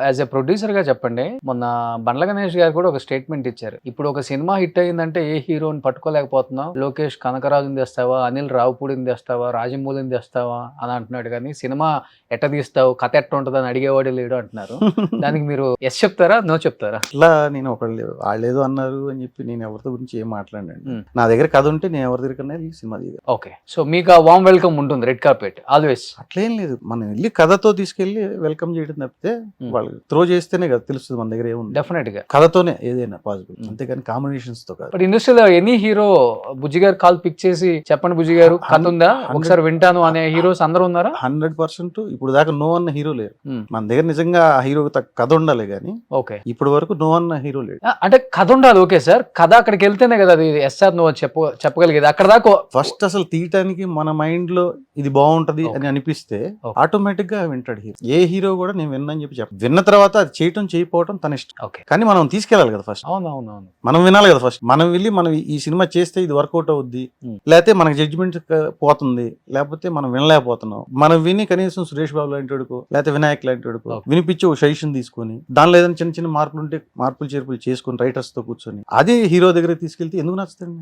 As a producer గా చెప్పండి, మొన్న బండ్ల గణేష్ గారు కూడా ఒక స్టేట్మెంట్ ఇచ్చారు. ఇప్పుడు ఒక సినిమా హిట్ అయ్యిందంటే ఏ హీరోని పట్టుకోలేకపోతున్నావు, లోకేష్ కనకరాజుని తెస్తావా, అనిల్ రావుపూడిని తెస్తావా, రాజమౌళిని తెస్తావా అని అంటున్నాడు. కానీ సినిమా ఎట్ట తీస్తావు, కథ ఎట్ట ఉంటుంది అని అడిగేవాడు లేడు అంటున్నారు. దానికి మీరు ఎస్ చెప్తారా, నో చెప్తారా? ఇట్లా నేను ఒకళ్ళు వాళ్ళేదో అన్నారు అని చెప్పి నేను ఎవరితో గురించి ఏం మాట్లాడండి. నా దగ్గర కథ ఉంటే నేను ఎవరి దగ్గర వెళ్ళి సినిమా దిగా. ఓకే, సో మీకు ఆ వామ్ వెల్కమ్ ఉంటుంది రెడ్ కార్పెట్ ఆల్వేస్? అట్లేం లేదు, మనం వెళ్ళి కథతో తీసుకెళ్లి వెల్కమ్ చేయడం తప్పితే వాళ్ళు త్రో చేస్తేనే కదా తెలుస్తుంది మన దగ్గర ఏముంది. డెఫినెట్ గా కథతోనే ఏదైనా పాసిబుల్, అంతేగాని కాంబినేషన్స్ తో కాదు. బట్ ఇండస్ట్రీలో ఎనీ హీరో బుజ్జి గారు కాల్ పిక్ చేసి చెప్పండి బుజ్జి గారు కథ ఉందా ఒకసారి వింటాను అనే హీరోస్ అందరూ ఉన్నారా? 100% ఇప్పుడు దాకా నో అన్న హీరో లేరు మన దగ్గర. నిజంగా ఆ హీరో కథ ఉండాలి కానీ ఓకే ఇప్పటి వరకు నో అన్న హీరో లేడు. అంటే కథ ఉండాలి, ఓకే సార్, కథ అక్కడికి వెళ్తేనే కదా అది ఎస్ఆర్ నో చెప్పగలిగేది. అక్కడ దాకా ఫస్ట్ అసలు తీయటానికి మన మైండ్ లో ఇది బాగుంటది అని అనిపిస్తే ఆటోమేటిక్ గా వింటాడు హీరో. ఏ హీరో కూడా నేను విన్నాను చెప్పి విన్న తర్వాత అది చేయటం చేయకపోవడం తన ఇష్టం. కానీ మనం తీసుకెళ్ళాలి కదా ఫస్ట్. అవునవునవును, మనం వినాలి కదా ఫస్ట్. మనం వెళ్ళి మనం ఈ సినిమా చేస్తే ఇది వర్కౌట్ అవుద్ది, లేకపోతే మనకి జడ్జిమెంట్ పోతుంది, లేకపోతే మనం వినలేకపోతున్నాం. మనం విని కనీసం సురేష్ బాబు లాంటి వాడుకో లేకపోతే వినాయక్ లాంటి వాడుకో వినిపించి ఒక సజెషన్ తీసుకొని దానిలో ఏదైనా చిన్న చిన్న మార్పులు ఉంటే మార్పులు చేర్పులు చేసుకుని రైటర్స్ తో కూర్చొని అదే హీరో దగ్గర తీసుకెళ్తే ఎందుకు నచ్చుతుంది?